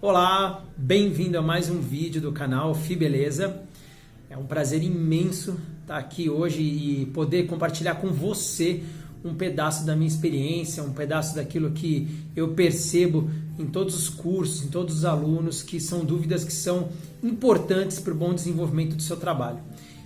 Olá, bem-vindo a mais um vídeo do canal Fibeleza. É um prazer imenso estar aqui hoje e poder compartilhar com você um pedaço da minha experiência, um pedaço daquilo que eu percebo em todos os cursos, em todos os alunos, que são dúvidas que são importantes para o bom desenvolvimento do seu trabalho.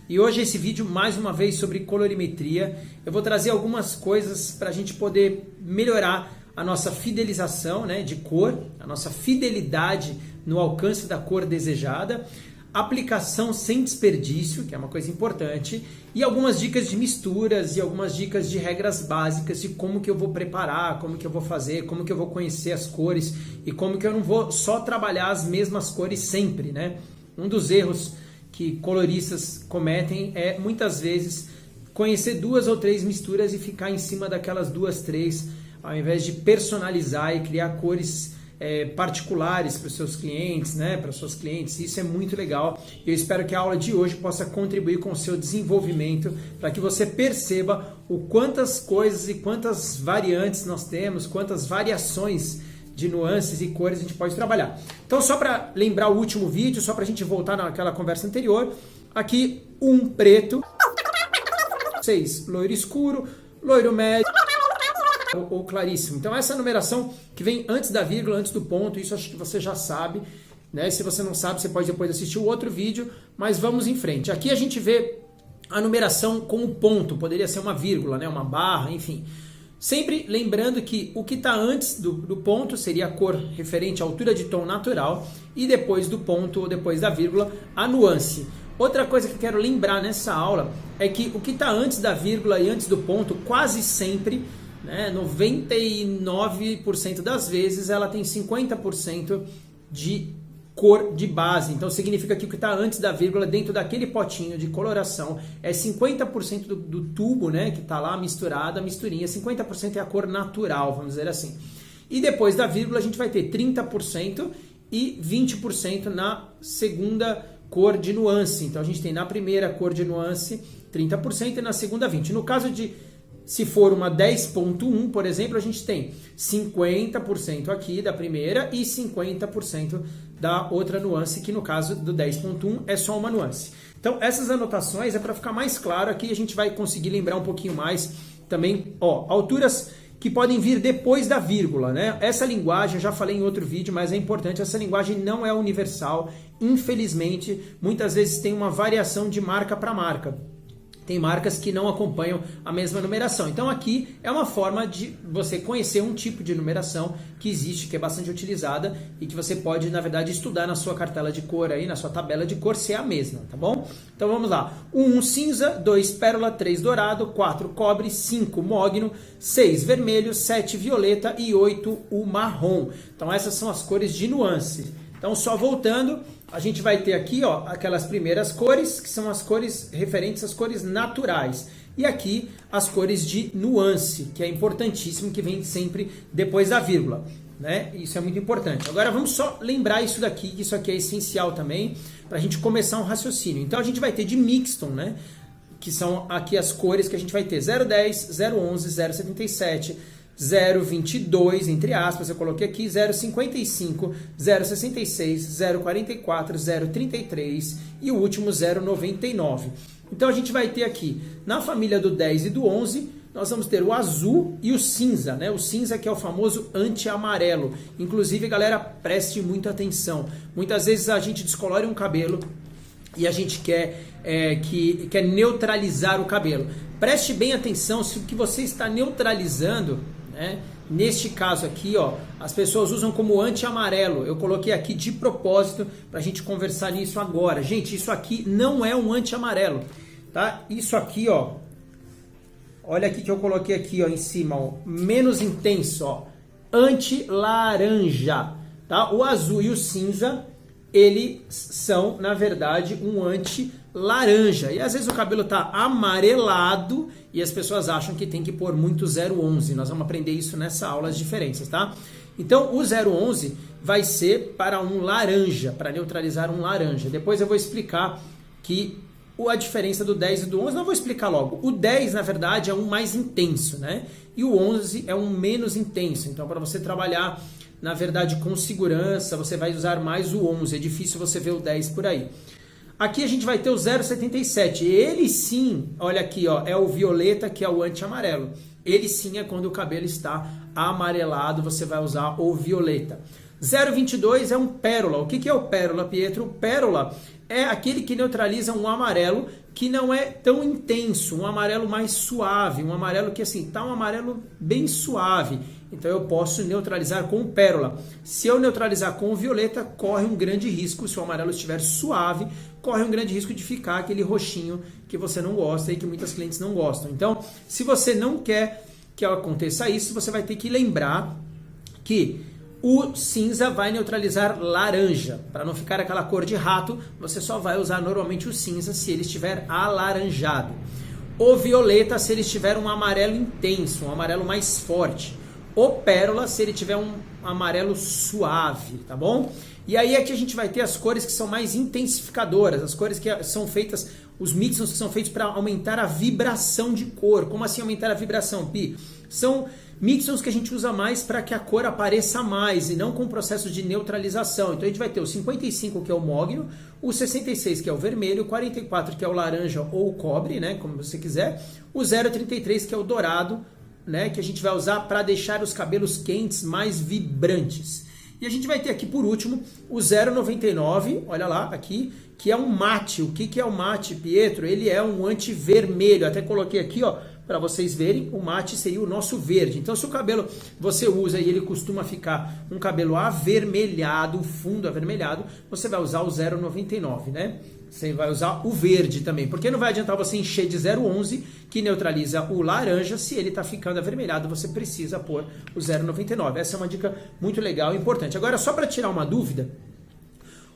E hoje esse vídeo, mais uma vez, sobre colorimetria. Eu vou trazer algumas coisas para a gente poder melhorar a nossa fidelização, de cor, a nossa fidelidade no alcance da cor desejada, aplicação sem desperdício, que é uma coisa importante, e algumas dicas de misturas e algumas dicas de regras básicas de como que eu vou preparar, como que eu vou fazer, como que eu vou conhecer as cores e como que eu não vou só trabalhar as mesmas cores sempre, Um dos erros que coloristas cometem é muitas vezes conhecer 2 ou 3 misturas e ficar em cima daquelas 2, 3, ao invés de personalizar e criar cores particulares para os seus clientes, para as suas clientes. Isso é muito legal. Eu espero que a aula de hoje possa contribuir com o seu desenvolvimento, para que você perceba o quantas coisas e quantas variantes nós temos, quantas variações de nuances e cores a gente pode trabalhar. Então, só para lembrar o último vídeo, só para a gente voltar naquela conversa anterior, aqui um preto, 6 loiro escuro, loiro médio ou claríssimo. Então essa numeração que vem antes da vírgula, antes do ponto, isso acho que você já sabe, Se você não sabe, você pode depois assistir o outro vídeo, mas vamos em frente. Aqui a gente vê a numeração com o ponto, poderia ser uma vírgula, uma barra, enfim. Sempre lembrando que o que está antes do ponto seria a cor referente à altura de tom natural e depois do ponto ou depois da vírgula, a nuance. Outra coisa que eu quero lembrar nessa aula é que o que está antes da vírgula e antes do ponto, quase sempre, 99% das vezes, ela tem 50% de cor de base. Então significa que o que está antes da vírgula, dentro daquele potinho de coloração, é 50% do tubo, que está lá misturado, a misturinha, 50% é a cor natural, vamos dizer assim. E depois da vírgula a gente vai ter 30% e 20% na segunda cor de nuance. Então a gente tem na primeira cor de nuance 30% e na segunda 20%. No caso de, se for uma 10.1, por exemplo, a gente tem 50% aqui da primeira e 50% da outra nuance, que no caso do 10.1 é só uma nuance. Então essas anotações é para ficar mais claro aqui, a gente vai conseguir lembrar um pouquinho mais também, alturas que podem vir depois da vírgula, Essa linguagem, eu já falei em outro vídeo, mas é importante, essa linguagem não é universal, infelizmente, muitas vezes tem uma variação de marca para marca. Tem marcas que não acompanham a mesma numeração. Então aqui é uma forma de você conhecer um tipo de numeração que existe, que é bastante utilizada e que você pode, na verdade, estudar na sua cartela de cor aí, na sua tabela de cor, se é a mesma, tá bom? Então vamos lá. 1 cinza, 2 pérola, 3 dourado, 4 cobre, 5 mogno, 6 vermelho, 7 violeta e 8 o marrom. Então essas são as cores de nuance. Então só voltando, a gente vai ter aqui aquelas primeiras cores, que são as cores referentes às cores naturais. E aqui as cores de nuance, que é importantíssimo, que vem sempre depois da vírgula. Isso é muito importante. Agora vamos só lembrar isso daqui, que isso aqui é essencial também, para a gente começar um raciocínio. Então a gente vai ter de mixton, que são aqui as cores que a gente vai ter 010, 011, 077... 0,22, entre aspas, eu coloquei aqui, 0,55, 0,66, 0,44, 0,33 e o último 0,99. Então a gente vai ter aqui, na família do 10 e do 11, nós vamos ter o azul e o cinza, O cinza que é o famoso anti-amarelo. Inclusive, galera, preste muita atenção. Muitas vezes a gente descolore um cabelo e a gente quer neutralizar o cabelo. Preste bem atenção se o que você está neutralizando, neste caso aqui, as pessoas usam como anti-amarelo. Eu coloquei aqui de propósito para a gente conversar nisso agora. Gente, isso aqui não é um anti-amarelo, tá? Isso aqui, olha aqui que eu coloquei aqui, em cima, menos intenso, anti-laranja, tá? O azul e o cinza, eles são, na verdade, um anti-laranja. E às vezes o cabelo está amarelado e as pessoas acham que tem que pôr muito 011. Nós vamos aprender isso nessa aula, as diferenças, tá? Então o 011 vai ser para um laranja, para neutralizar um laranja. Depois eu vou explicar que a diferença do 10 e do 11, não vou explicar logo. O 10, na verdade, é um mais intenso, E o 11 é um menos intenso. Então, para você trabalhar na verdade, com segurança, você vai usar mais o 11. É difícil você ver o 10 por aí. Aqui a gente vai ter o 0,77. Ele sim, olha aqui, ó, é o violeta, que é o anti-amarelo. Ele sim é quando o cabelo está amarelado, você vai usar o violeta. 0,22 é um pérola. O que é o pérola, Pietro? O pérola é aquele que neutraliza um amarelo que não é tão intenso, um amarelo mais suave, um amarelo que assim, tá um amarelo bem suave. Então eu posso neutralizar com o pérola. Se eu neutralizar com o violeta, corre um grande risco, se o amarelo estiver suave, corre um grande risco de ficar aquele roxinho que você não gosta e que muitas clientes não gostam. Então, se você não quer que aconteça isso, você vai ter que lembrar que o cinza vai neutralizar laranja. Para não ficar aquela cor de rato, você só vai usar normalmente o cinza se ele estiver alaranjado. O violeta se ele estiver um amarelo intenso, um amarelo mais forte. O pérola se ele tiver um amarelo suave, tá bom? E aí aqui a gente vai ter as cores que são mais intensificadoras, as cores que são feitas, os mixons que são feitos para aumentar a vibração de cor. Como assim aumentar a vibração, Pi? São mixons que a gente usa mais para que a cor apareça mais e não com processo de neutralização. Então a gente vai ter o 55 que é o mogno, o 66 que é o vermelho, o 44 que é o laranja ou o cobre, né, como você quiser, o 0,33 que é o dourado, né, que a gente vai usar para deixar os cabelos quentes mais vibrantes. E a gente vai ter aqui por último o 0,99, olha lá aqui, que é um mate. O que é o mate, Pietro? Ele é um anti-vermelho. Até coloquei aqui, ó, para vocês verem, o mate seria o nosso verde. Então se o cabelo você usa e ele costuma ficar um cabelo avermelhado, fundo avermelhado, você vai usar o 0,99, né? Você vai usar o verde também, porque não vai adiantar você encher de 0,11, que neutraliza o laranja, se ele está ficando avermelhado, você precisa pôr o 0,99. Essa é uma dica muito legal e importante. Agora, só para tirar uma dúvida,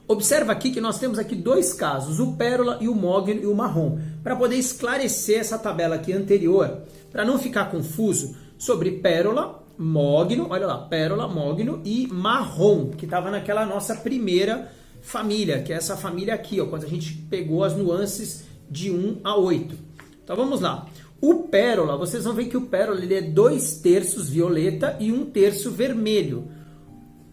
observa aqui que nós temos aqui dois casos, o pérola e o mogno e o marrom, para poder esclarecer essa tabela aqui anterior, para não ficar confuso sobre pérola, mogno, olha lá, pérola, mogno e marrom, que estava naquela nossa primeira família, que é essa família aqui, ó, quando a gente pegou as nuances de 1 a 8. Então vamos lá. O pérola, vocês vão ver que o pérola ele é 2/3 violeta e 1/3 vermelho.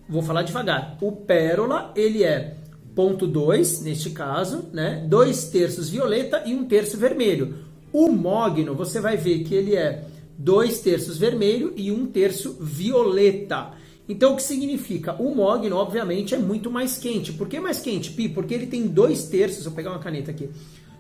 Vou falar devagar. O pérola ele é 0,2 neste caso, né? 2/3 violeta e 1/3 vermelho. O mogno, você vai ver que ele é 2/3 vermelho e 1/3 violeta. Então, o que significa? O mogno, obviamente, é muito mais quente. Por que mais quente, Pi? Porque ele tem 2/3, vou pegar uma caneta aqui,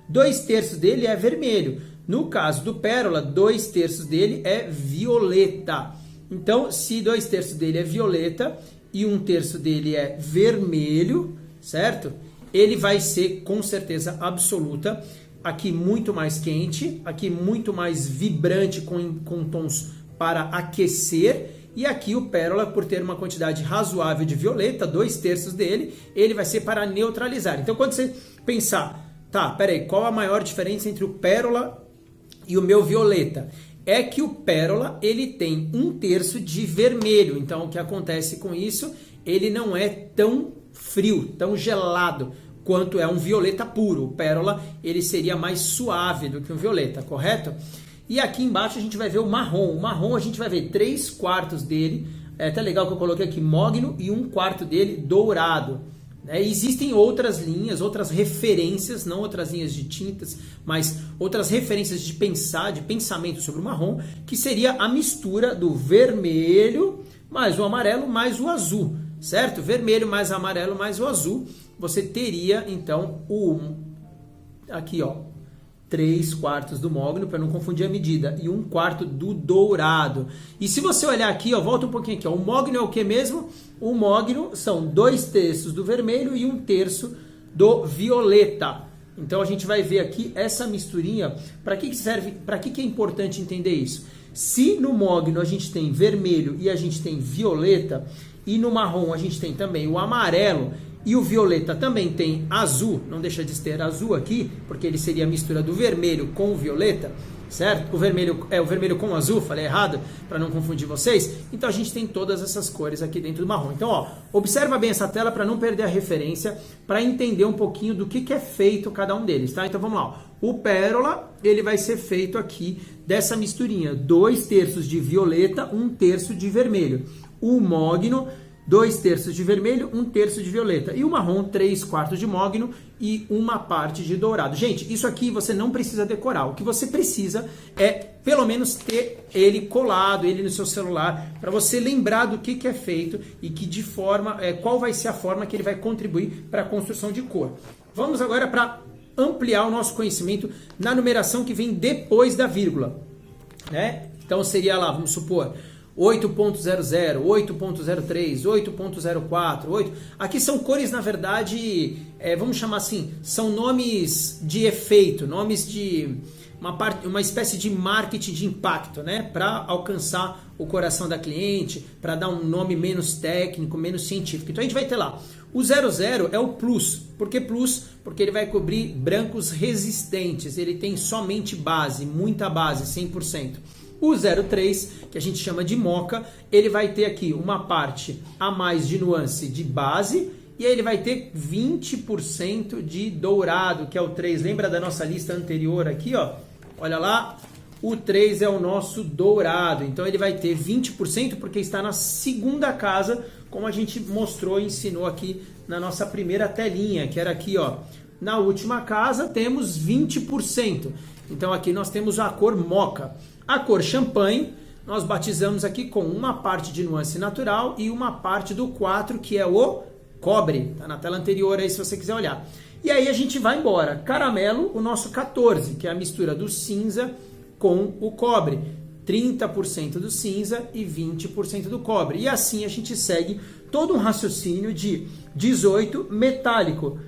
2/3 dele é vermelho. No caso do pérola, 2/3 dele é violeta. Então, se 2/3 dele é violeta e 1/3 dele é vermelho, certo? Ele vai ser, com certeza absoluta, aqui muito mais quente, aqui muito mais vibrante, com tons para aquecer. E aqui o pérola, por ter uma quantidade razoável de violeta, 2/3 dele, ele vai ser para neutralizar. Então, quando você pensar, tá, peraí, qual a maior diferença entre o pérola e o meu violeta? É que o pérola, ele tem 1/3 de vermelho. Então, o que acontece com isso? Ele não é tão frio, tão gelado, quanto é um violeta puro. O pérola, ele seria mais suave do que um violeta, correto? E aqui embaixo a gente vai ver o marrom. O marrom a gente vai ver 3/4 dele. É até legal que eu coloquei aqui mogno e 1/4 dele dourado. Existem outras linhas, outras referências, não outras linhas de tintas, mas outras referências de pensamento sobre o marrom, que seria a mistura do vermelho mais o amarelo mais o azul, certo? Vermelho mais amarelo mais o azul. Você teria então aqui, ó, 3/4 do mogno, para não confundir a medida, e 1/4 do dourado. E se você olhar aqui, ó, volta um pouquinho aqui, ó, o mogno é o que mesmo? O mogno são 2/3 do vermelho e 1/3 do violeta. Então a gente vai ver aqui essa misturinha. Para que serve? Para que é importante entender isso? Se no mogno a gente tem vermelho e a gente tem violeta, e no marrom a gente tem também o amarelo, e o violeta também tem azul, não deixa de ter azul aqui, porque ele seria a mistura do vermelho com o violeta, certo? O vermelho com o azul, falei errado, para não confundir vocês. Então a gente tem todas essas cores aqui dentro do marrom. Então, ó, observa bem essa tela para não perder a referência, para entender um pouquinho do que é feito cada um deles, tá? Então vamos lá, ó. O pérola, ele vai ser feito aqui dessa misturinha, 2/3 de violeta, 1/3 de vermelho. O mogno 2/3 de vermelho, 1/3 de violeta. E o marrom, 3/4 de mogno e uma parte de dourado. Gente, isso aqui você não precisa decorar. O que você precisa é, pelo menos, ter ele colado, ele no seu celular, para você lembrar do que é feito e que de forma, qual vai ser a forma que ele vai contribuir para a construção de cor. Vamos agora para ampliar o nosso conhecimento na numeração que vem depois da vírgula, né? Então seria lá, vamos supor, 8.00, 8.03, 8.04, 8. Aqui são cores, na verdade, vamos chamar assim, são nomes de efeito, nomes de uma espécie de marketing de impacto, né? Para alcançar o coração da cliente, para dar um nome menos técnico, menos científico. Então a gente vai ter lá, o 00 é o plus. Por que plus? Porque ele vai cobrir brancos resistentes, ele tem somente base, muita base, 100%. O 03, que a gente chama de moca, ele vai ter aqui uma parte a mais de nuance de base e aí ele vai ter 20% de dourado, que é o 3. Lembra da nossa lista anterior aqui, ó? Olha lá, o 3 é o nosso dourado, então ele vai ter 20% porque está na segunda casa, como a gente mostrou e ensinou aqui na nossa primeira telinha, que era aqui, ó. Na última casa temos 20%, então aqui nós temos a cor moca. A cor champanhe, nós batizamos aqui com uma parte de nuance natural e uma parte do 4, que é o cobre. Tá na tela anterior aí, se você quiser olhar. E aí a gente vai embora. Caramelo, o nosso 14, que é a mistura do cinza com o cobre. 30% do cinza e 20% do cobre. E assim a gente segue todo um raciocínio de 18 metálico,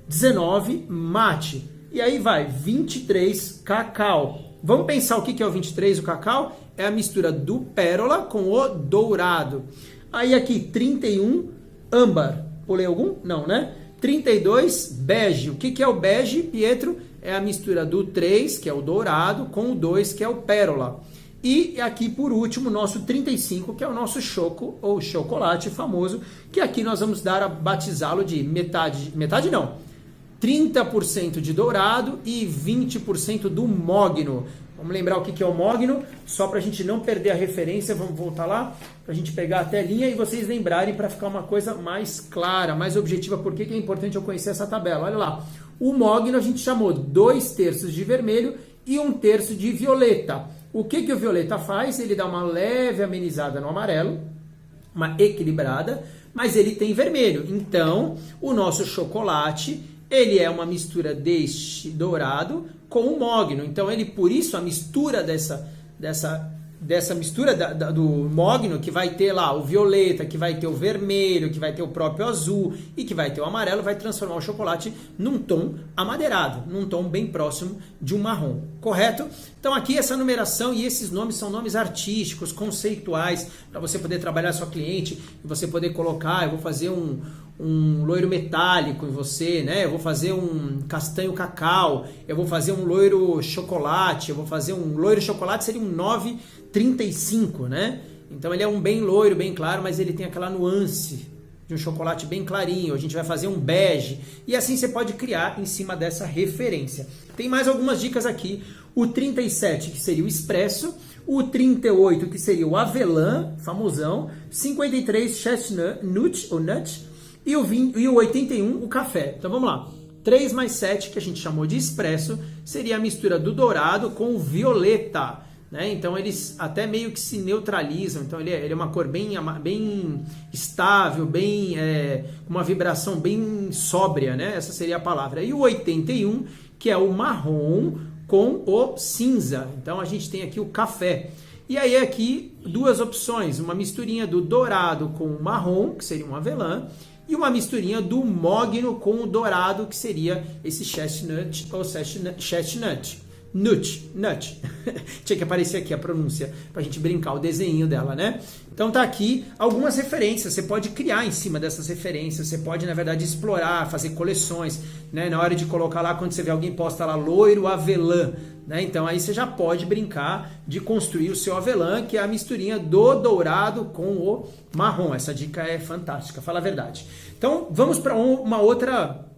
19 mate. E aí vai 23 cacau. Vamos pensar o que é o 23, o cacau? É a mistura do pérola com o dourado. Aí aqui, 31, âmbar. Pulei algum? Não, né? 32, bege. O que é o bege, Pietro? É a mistura do 3, que é o dourado, com o 2, que é o pérola. E aqui, por último, o nosso 35, que é o nosso choco, ou chocolate famoso, que aqui nós vamos batizá-lo de metade não, 30% de dourado e 20% do mogno. Vamos lembrar o que é o mogno, só para a gente não perder a referência, vamos voltar lá, para a gente pegar a telinha e vocês lembrarem para ficar uma coisa mais clara, mais objetiva, por que é importante eu conhecer essa tabela. Olha lá, o mogno a gente chamou 2/3 de vermelho e 1/3 de violeta. O que o violeta faz? Ele dá uma leve amenizada no amarelo, uma equilibrada, mas ele tem vermelho. Então, o nosso chocolate, ele é uma mistura deste dourado com o mogno. Então, por isso, a mistura dessa mistura do mogno, que vai ter lá o violeta, que vai ter o vermelho, que vai ter o próprio azul e que vai ter o amarelo, vai transformar o chocolate num tom amadeirado, num tom bem próximo de um marrom, correto? Então aqui essa numeração e esses nomes são nomes artísticos, conceituais, para você poder trabalhar sua cliente e você poder colocar, eu vou fazer um loiro metálico em você, né? Eu vou fazer um castanho cacau, eu vou fazer um loiro chocolate, eu vou fazer um loiro chocolate, seria um 9,35, né? Então ele é um bem loiro, bem claro, mas ele tem aquela nuance de um chocolate bem clarinho. A gente vai fazer um bege e assim você pode criar em cima dessa referência. Tem mais algumas dicas aqui. O 37, que seria o expresso, o 38, que seria o avelã, famosão, 53, chestnut, ou nut, e o 81, o café. Então vamos lá. 3 mais 7, que a gente chamou de expresso, seria a mistura do dourado com o violeta, né? Então eles até meio que se neutralizam. Então ele é uma cor bem estável, uma vibração bem sóbria, né? Essa seria a palavra. E o 81, que é o marrom com o cinza. Então a gente tem aqui o café. E aí aqui duas opções, uma misturinha do dourado com o marrom, que seria um avelã, e uma misturinha do mogno com o dourado, que seria esse chestnut ou chestnut. Nut. Tinha que aparecer aqui a pronúncia pra gente brincar, o desenho dela, né? Então tá aqui algumas referências, você pode criar em cima dessas referências, você pode, na verdade, explorar, fazer coleções, né? Na hora de colocar lá, quando você vê alguém posta lá, loiro avelã, né? Então aí você já pode brincar de construir o seu avelã, que é a misturinha do dourado com o marrom. Essa dica é fantástica, fala a verdade. Então vamos para uma outra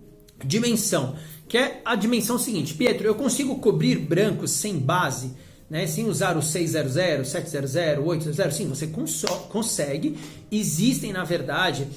dimensão, que é a dimensão seguinte. Pietro, eu consigo cobrir brancos sem base? né, sem usar o 600, 700, 800, sim, você consegue. Existem, na verdade,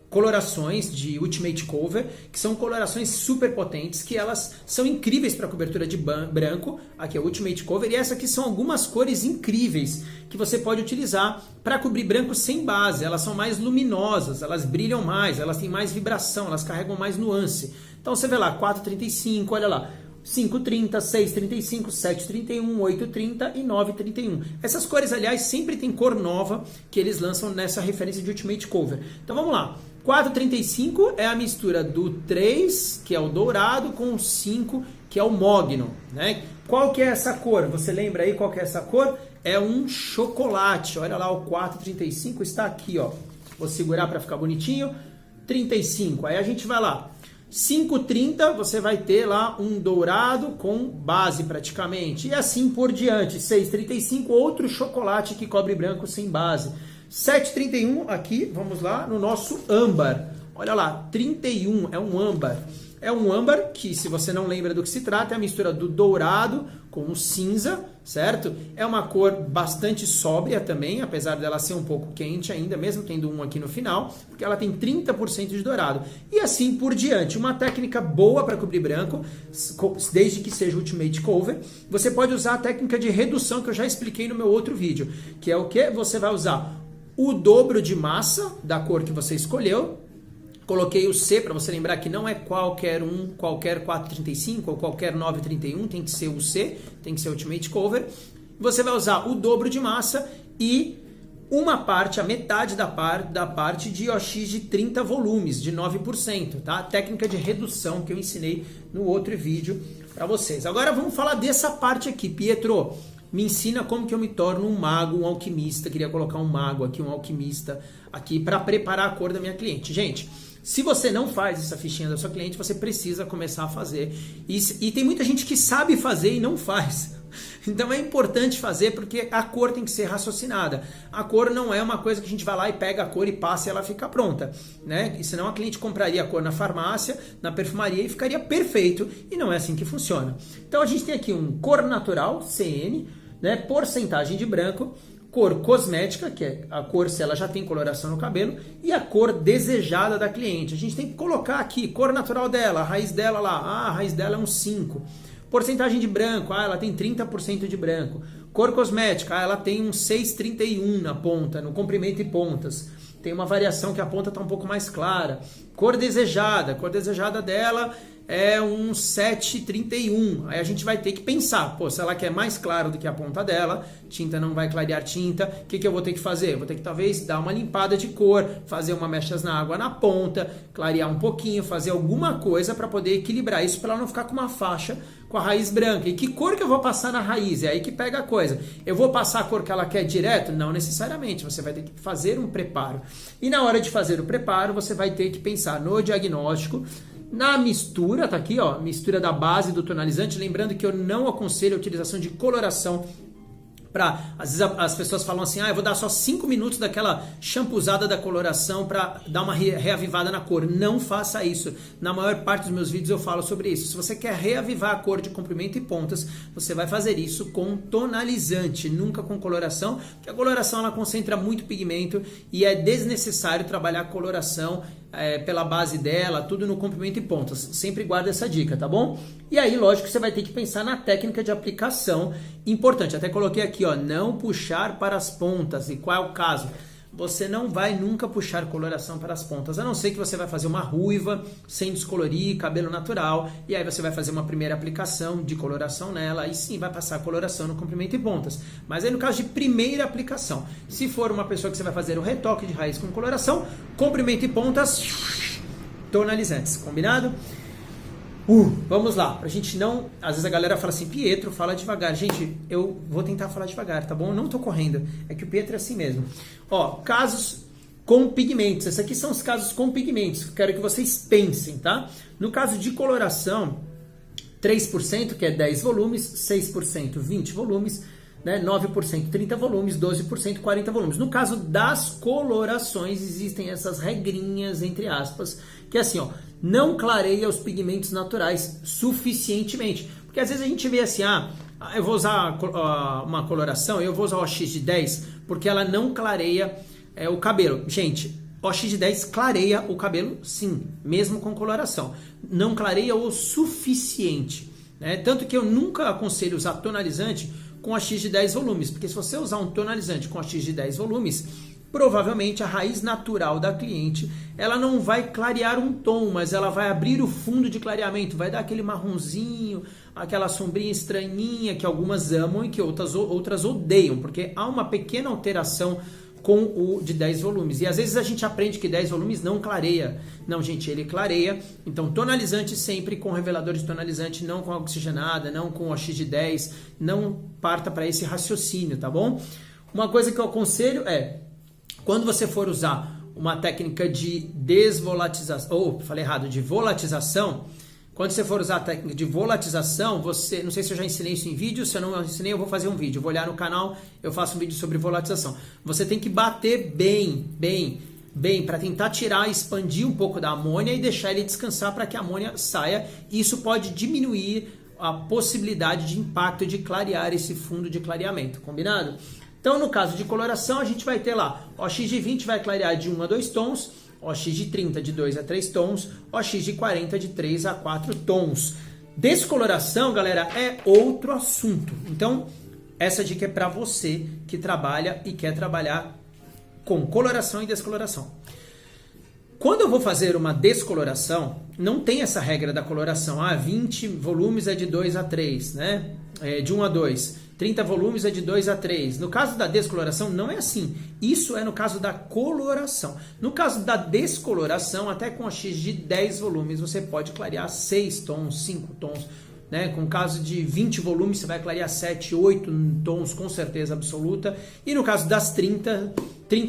colorações de Ultimate Cover, que são colorações super potentes, que elas são incríveis para cobertura de branco. Aqui é o Ultimate Cover, e essa aqui são algumas cores incríveis que você pode utilizar para cobrir branco sem base. Elas são mais luminosas, elas brilham mais, elas têm mais vibração, elas carregam mais nuance. Então você vê lá, 4,35, olha lá, 5,30, 6,35, 7,31, 8,30 e 9,31. Essas cores, aliás, sempre tem cor nova que eles lançam nessa referência de Ultimate Cover. Então vamos lá. 4,35 é a mistura do 3, que é o dourado, com o 5, que é o mogno, né? Qual que é essa cor? Você lembra aí qual que é essa cor? É um chocolate. Olha lá, o 4,35 está aqui, ó. Vou segurar para ficar bonitinho. 35. Aí a gente vai lá. 5,30 você vai ter lá um dourado com base praticamente. E assim por diante. 6,35 outro chocolate que cobre branco sem base. 7,31 aqui, vamos lá, no nosso âmbar. Olha lá, 31 é um âmbar. É um âmbar que, se você não lembra do que se trata, é a mistura do dourado com o cinza, certo? É uma cor bastante sóbria também, apesar dela ser um pouco quente ainda, mesmo tendo um aqui no final, porque ela tem 30% de dourado. E assim por diante. Uma técnica boa para cobrir branco, desde que seja Ultimate Cover. Você pode usar a técnica de redução que eu já expliquei no meu outro vídeo, que é o que? Você vai usar o dobro de massa da cor que você escolheu. Coloquei o C para você lembrar que não é qualquer 4,35 ou qualquer 9,31, tem que ser o C, tem que ser Ultimate Cover. Você vai usar o dobro de massa e uma parte, a metade da parte de OX de 30 volumes, de 9%, tá? A técnica de redução que eu ensinei no outro vídeo para vocês. Agora vamos falar dessa parte aqui. Pietro, me ensina como que eu me torno um mago, um alquimista. Queria colocar um mago aqui, um alquimista aqui para preparar a cor da minha cliente. Gente, se você não faz essa fichinha da sua cliente, você precisa começar a fazer. E tem muita gente que sabe fazer e não faz. Então é importante fazer porque a cor tem que ser raciocinada. A cor não é uma coisa que a gente vai lá e pega a cor e passa e ela fica pronta, né? E senão a cliente compraria a cor na farmácia, na perfumaria e ficaria perfeito. E não é assim que funciona. Então a gente tem aqui um cor natural, CN, né? Porcentagem de branco. Cor cosmética, que é a cor se ela já tem coloração no cabelo, e a cor desejada da cliente. A gente tem que colocar aqui, cor natural dela, a raiz dela lá, a raiz dela é um 5. Porcentagem de branco, ela tem 30% de branco. Cor cosmética, ela tem um 6,31 na ponta, no comprimento e pontas. Tem uma variação que a ponta está um pouco mais clara. Cor desejada dela é um 7,31. Aí a gente vai ter que pensar, pô, se ela quer mais claro do que a ponta dela, tinta não vai clarear tinta, o que eu vou ter que fazer? Eu vou ter que talvez dar uma limpada de cor, fazer uma mechas na água na ponta, clarear um pouquinho, fazer alguma coisa para poder equilibrar isso, para ela não ficar com uma faixa com a raiz branca. E que cor que eu vou passar na raiz? É aí que pega a coisa. Eu vou passar a cor que ela quer direto? Não necessariamente, você vai ter que fazer um preparo. E na hora de fazer o preparo, você vai ter que pensar no diagnóstico, na mistura, tá aqui, ó, mistura da base do tonalizante. Lembrando que eu não aconselho a utilização de coloração às vezes as pessoas falam assim, eu vou dar só 5 minutos daquela champuzada da coloração para dar uma reavivada na cor. Não faça isso. Na maior parte dos meus vídeos eu falo sobre isso. Se você quer reavivar a cor de comprimento e pontas, você vai fazer isso com tonalizante, nunca com coloração, porque a coloração ela concentra muito pigmento e é desnecessário trabalhar a coloração pela base dela, tudo no comprimento e pontas. Sempre guarda essa dica, tá bom? E aí, lógico, você vai ter que pensar na técnica de aplicação. Importante, até coloquei aqui, ó, não puxar para as pontas. E qual é o caso? Você não vai nunca puxar coloração para as pontas, a não ser que você vai fazer uma ruiva sem descolorir, cabelo natural, e aí você vai fazer uma primeira aplicação de coloração nela, e sim vai passar a coloração no comprimento e pontas. Mas aí no caso de primeira aplicação, se for uma pessoa que você vai fazer o retoque de raiz com coloração, comprimento e pontas, tonalizantes, combinado? Vamos lá, pra gente não... Às vezes a galera fala assim, Pietro, fala devagar. Gente, eu vou tentar falar devagar, tá bom? Eu não tô correndo, é que o Pietro é assim mesmo. Ó, casos com pigmentos. Esses aqui são os casos com pigmentos. Quero que vocês pensem, tá? No caso de coloração, 3%, que é 10 volumes, 6%, 20 volumes, né? 9%, 30 volumes, 12%, 40 volumes. No caso das colorações, existem essas regrinhas, entre aspas, que é assim, ó, não clareia os pigmentos naturais suficientemente. Porque às vezes a gente vê assim, Eu vou usar uma coloração, eu vou usar o OX de 10 porque ela não clareia o cabelo. Gente, o OX de 10 clareia o cabelo sim, mesmo com coloração. Não clareia o suficiente, né? Tanto que eu nunca aconselho usar tonalizante com OX de 10 volumes, porque se você usar um tonalizante com OX de 10 volumes, provavelmente a raiz natural da cliente, ela não vai clarear um tom, mas ela vai abrir o fundo de clareamento, vai dar aquele marronzinho, aquela sombrinha estranhinha que algumas amam e que outras odeiam, porque há uma pequena alteração com o de 10 volumes. E às vezes a gente aprende que 10 volumes não clareia. Não, gente, ele clareia. Então, tonalizante sempre com revelador de tonalizante, não com oxigenada, não com OX de 10. Não parta para esse raciocínio, tá bom? Uma coisa que eu aconselho é, quando você for usar uma técnica de desvolatização, de volatização, quando você for usar a técnica de volatização, você, não sei se eu já ensinei isso em vídeo, se eu não ensinei eu vou fazer um vídeo, eu vou olhar no canal, eu faço um vídeo sobre volatização. Você tem que bater bem, para tentar tirar, expandir um pouco da amônia e deixar ele descansar para que a amônia saia. Isso pode diminuir a possibilidade de impacto de clarear esse fundo de clareamento, combinado? Então, no caso de coloração, a gente vai ter lá, OX de 20 vai clarear de 1 a 2 tons, OX de 30 de 2 a 3 tons, OX de 40 de 3 a 4 tons. Descoloração, galera, é outro assunto. Então, essa dica é para você que trabalha e quer trabalhar com coloração e descoloração. Quando eu vou fazer uma descoloração, não tem essa regra da coloração. 20 volumes é de 2 a 3, né? De 1 a 2. 30 volumes é de 2 a 3. No caso da descoloração, não é assim. Isso é no caso da coloração. No caso da descoloração, até com a X de 10 volumes, você pode clarear 6 tons, 5 tons. Né? Com o caso de 20 volumes, você vai clarear 7, 8 tons com certeza absoluta. E no caso das 30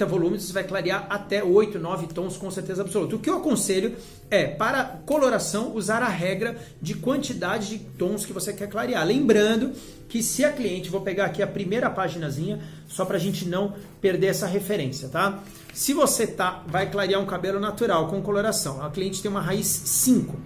volumes, você vai clarear até 8, 9 tons com certeza absoluta. O que eu aconselho é, para coloração, usar a regra de quantidade de tons que você quer clarear. Lembrando que se a cliente, vou pegar aqui a primeira paginazinha, só para a gente não perder essa referência, tá? Se você vai clarear um cabelo natural com coloração, a cliente tem uma raiz 5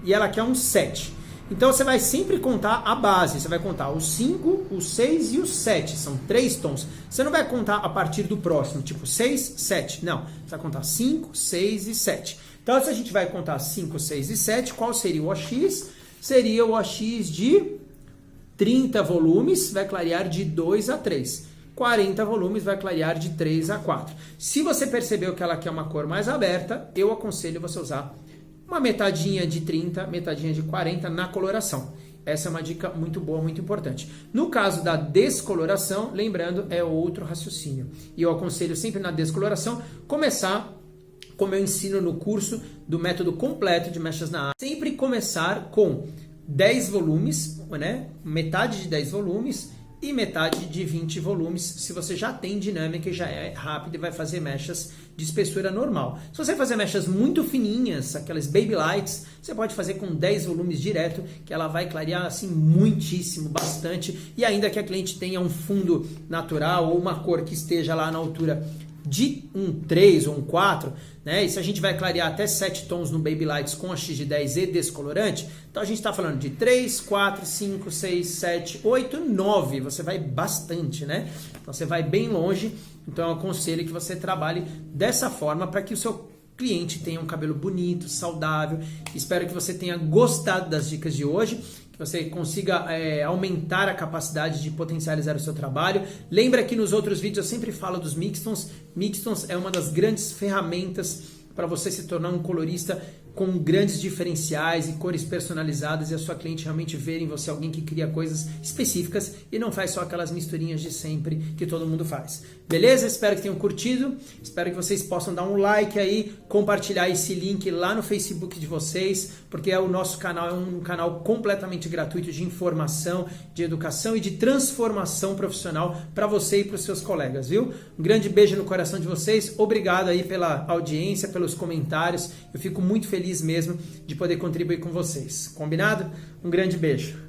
e ela quer um 7. Então você vai sempre contar a base, você vai contar o 5, o 6 e o 7, são 3 tons. Você não vai contar a partir do próximo, tipo 6, 7, não. Você vai contar 5, 6 e 7. Então se a gente vai contar 5, 6 e 7, qual seria o OX? Seria o OX de 30 volumes, vai clarear de 2 a 3. 40 volumes vai clarear de 3 a 4. Se você percebeu que ela quer uma cor mais aberta, eu aconselho você usar uma metadinha de 30, metadinha de 40 na coloração. Essa é uma dica muito boa, muito importante. No caso da descoloração, lembrando, é outro raciocínio. E eu aconselho sempre na descoloração começar, como eu ensino no curso do método completo de mechas na área, sempre começar com 10 volumes, né? Metade de 10 volumes e metade de 20 volumes, se você já tem dinâmica e já é rápido e vai fazer mechas de espessura normal. Se você fazer mechas muito fininhas, aquelas baby lights, você pode fazer com 10 volumes direto, que ela vai clarear assim muitíssimo, bastante, e ainda que a cliente tenha um fundo natural ou uma cor que esteja lá na altura de um 3 ou um 4, né? E se a gente vai clarear até 7 tons no Baby Lights com a X de 10 e descolorante, então a gente está falando de 3, 4, 5, 6, 7, 8, 9. Você vai bastante, né? Então você vai bem longe. Então eu aconselho que você trabalhe dessa forma para que o seu cliente tenha um cabelo bonito, saudável. Espero que você tenha gostado das dicas de hoje, que você consiga aumentar a capacidade de potencializar o seu trabalho. Lembra que nos outros vídeos eu sempre falo dos mixtons. Mixtons é uma das grandes ferramentas para você se tornar um colorista com grandes diferenciais e cores personalizadas e a sua cliente realmente ver em você alguém que cria coisas específicas e não faz só aquelas misturinhas de sempre que todo mundo faz. Beleza? Espero que tenham curtido, espero que vocês possam dar um like aí, compartilhar esse link lá no Facebook de vocês, porque o nosso canal é um canal completamente gratuito de informação, de educação e de transformação profissional para você e para os seus colegas, viu? Um grande beijo no coração de vocês, obrigado aí pela audiência, pelos comentários, eu fico muito feliz mesmo de poder contribuir com vocês. Combinado? Um grande beijo.